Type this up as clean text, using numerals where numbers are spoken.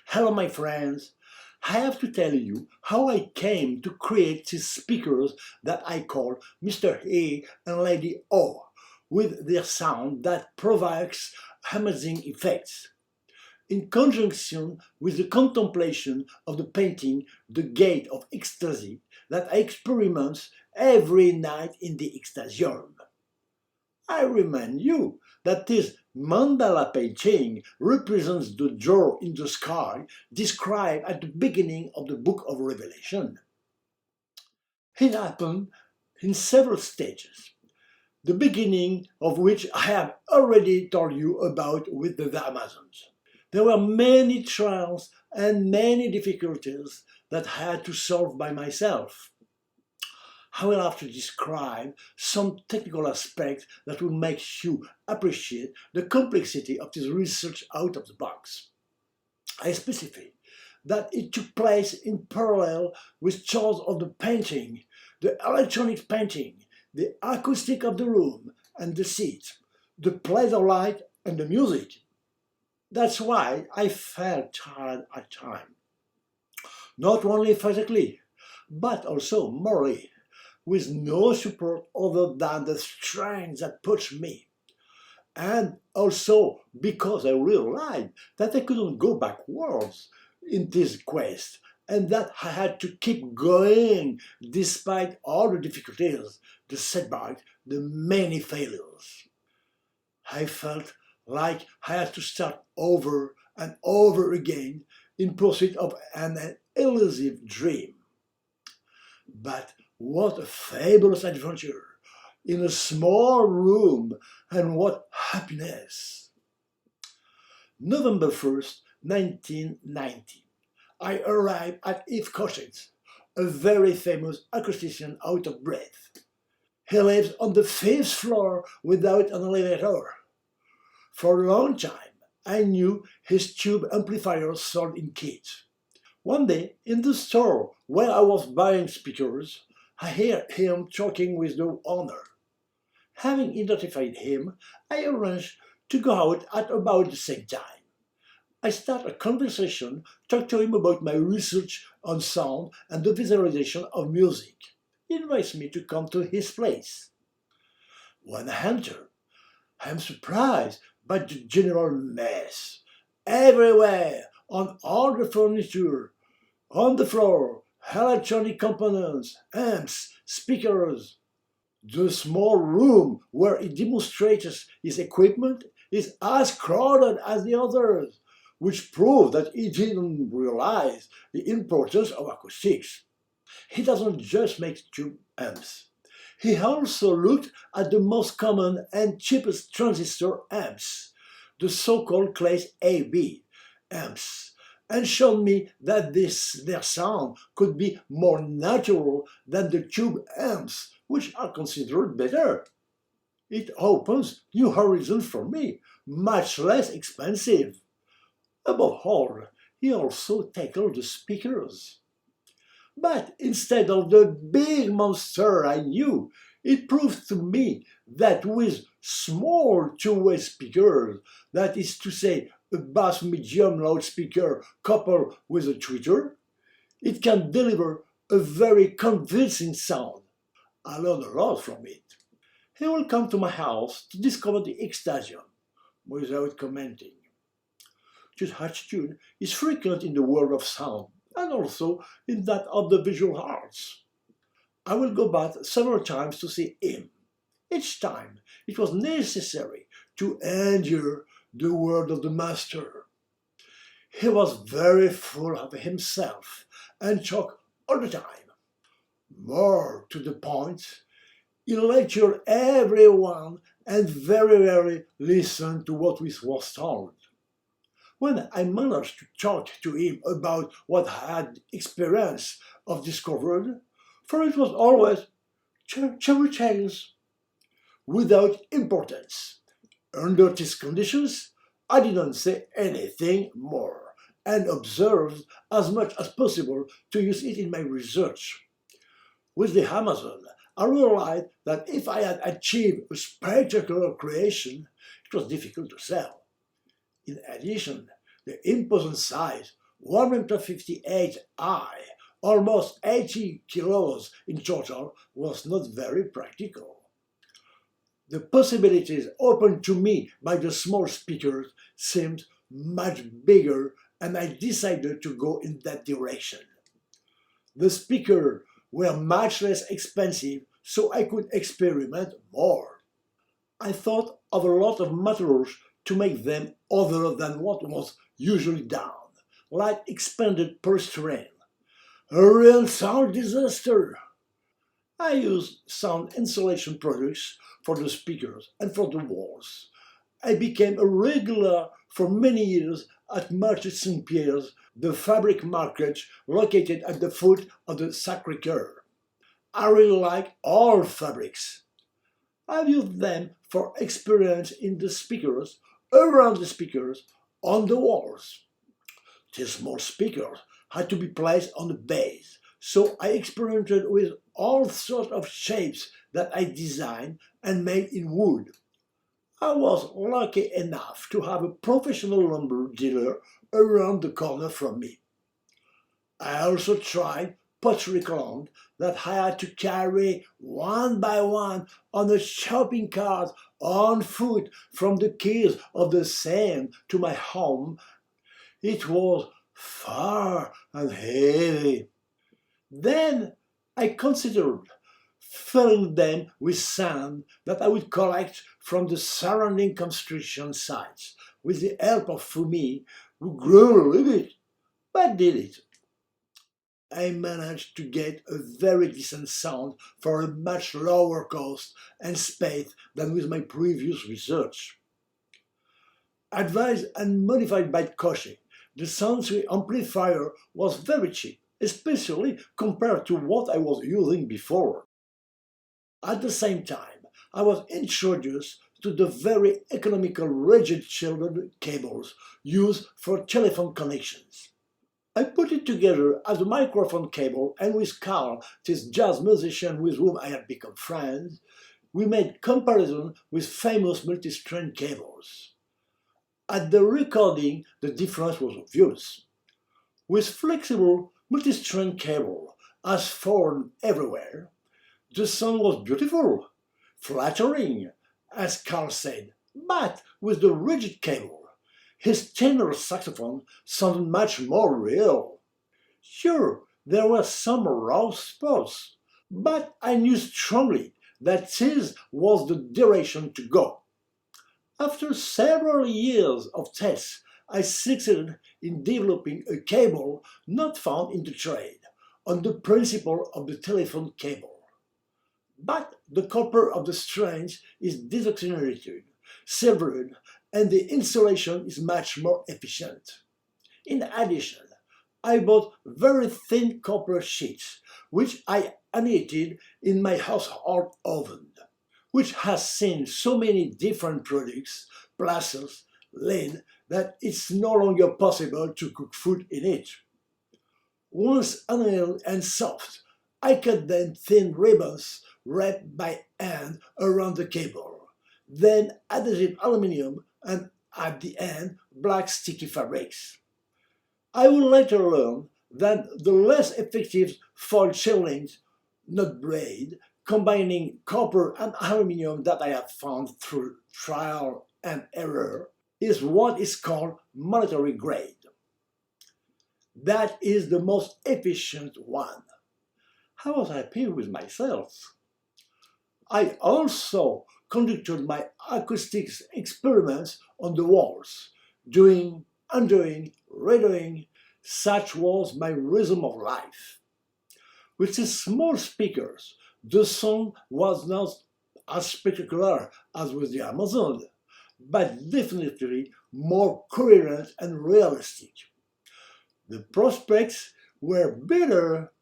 Hello, my friends. I have to tell you how I came to create these speakers that I call Mr. A and Lady O, with their sound that provokes amazing effects. In conjunction with the contemplation of the painting The Gate of Ecstasy that I experiment every night in the Ecstasium. I remind you that this mandala painting represents the door in the sky described at the beginning of the book of Revelation. It happened in several stages, the beginning of which I have already told you about with the Amazons. There were many trials and many difficulties that I had to solve by myself. I will have to describe some technical aspects that will make you appreciate the complexity of this research out of the box. I specify that it took place in parallel with choice of the painting, the electronic painting, the acoustic of the room and the seat, the pleasure light and the music. That's why I felt tired at times, not only physically, but also morally, with no support other than the strength that pushed me. And also because I realized that I couldn't go backwards in this quest and that I had to keep going despite all the difficulties, the setbacks, the many failures. I felt like I had to start over and over again in pursuit of an elusive dream. But what a fabulous adventure in a small room, and what happiness! November 1st, 1990. I arrived at Yves, a very famous acoustician out of breath. He lives on the fifth floor without an elevator. For a long time, I knew his tube amplifiers sold in kits. One day, in the store where I was buying speakers, I heard him talking with the owner. Having identified him, I arranged to go out at about the same time. I start a conversation, talk to him about my research on sound and the visualization of music. He invites me to come to his place. When I enter, I am surprised by the general mess. Everywhere, on all the furniture, on the floor, electronic components, amps, speakers. The small room where he demonstrates his equipment is as crowded as the others, which proves that he didn't realize the importance of acoustics. He doesn't just make tube amps. He also looked at the most common and cheapest transistor amps, the so-called class AB amps, and showed me that their sound could be more natural than the tube amps, which are considered better. It opens new horizons for me, much less expensive. Above all, he also tackled the speakers. But instead of the big monster I knew, it proved to me that with small two-way speakers, that is to say, a bass medium loudspeaker coupled with a tweeter, it can deliver a very convincing sound. I learned a lot from it. He will come to my house to discover the Ecstasium, without commenting. This attitude is frequent in the world of sound, and also in that of the visual arts. I will go back several times to see him. Each time it was necessary to endure the word of the master. He was very full of himself and talked all the time. More to the point, he lectured everyone and very rarely listened to what was told. When I managed to talk to him about what I had experienced of discovered, for it was always cherry tales, without importance. Under these conditions, I didn't say anything more, and observed as much as possible to use it in my research. With the Amazon, I realized that if I had achieved a spectacular creation, it was difficult to sell. In addition, the imposing size 158i, almost 80 kilos in total, was not very practical. The possibilities opened to me by the small speakers seemed much bigger, and I decided to go in that direction. The speakers were much less expensive, so I could experiment more. I thought of a lot of materials to make them other than what was usually done, like expanded polystyrene. A real sound disaster! I used sound insulation products for the speakers and for the walls. I became a regular for many years at Marché Saint-Pierre's, the fabric market located at the foot of the Sacré-Cœur. I really like all fabrics. I've used them for experience in the speakers, around the speakers, on the walls. These small speakers had to be placed on the base, so I experimented with all sorts of shapes that I designed and made in wood. I was lucky enough to have a professional lumber dealer around the corner from me. I also tried pottery clones that I had to carry one by one on a shopping cart on foot from the quays of the Seine to my home. It was far and heavy. Then I considered filling them with sand that I would collect from the surrounding construction sites with the help of Fumi, who grew a little bit, but did it. I managed to get a very decent sound for a much lower cost and space than with my previous research. Advised and modified by Koshi, the sound amplifier was very cheap, especially compared to what I was using before. At the same time, I was introduced to the very economical rigid shielded cables used for telephone connections. I put it together as a microphone cable, and with Carl, this jazz musician with whom I had become friends, we made comparison with famous multi-strand cables. At the recording, the difference was obvious. With flexible multi-strand cable, as found everywhere, the sound was beautiful, flattering, as Carl said, but with the rigid cable, his tenor saxophone sounded much more real. Sure, there were some raw spots, but I knew strongly that this was the direction to go. After several years of tests, I succeeded in developing a cable not found in the trade, on the principle of the telephone cable. But the copper of the strands is desoxygenated, severed, and the insulation is much more efficient. In addition, I bought very thin copper sheets, which I anneated in my household oven, which has seen so many different products, places, lead, that it's no longer possible to cook food in it. Once annealed and soft, I cut them thin ribbons wrapped by hand around the cable, then adhesive aluminum, and at the end black sticky fabrics. I would later learn that the less effective foil shieldings, not braid, combining copper and aluminum that I have found through trial and error, is what is called monetary grade. That is the most efficient one. I was happy with myself. I also conducted my acoustics experiments on the walls, doing, undoing, redoing. Such was my rhythm of life. With these small speakers, the sound was not as spectacular as with the Amazon, but definitely more coherent and realistic. The prospects were better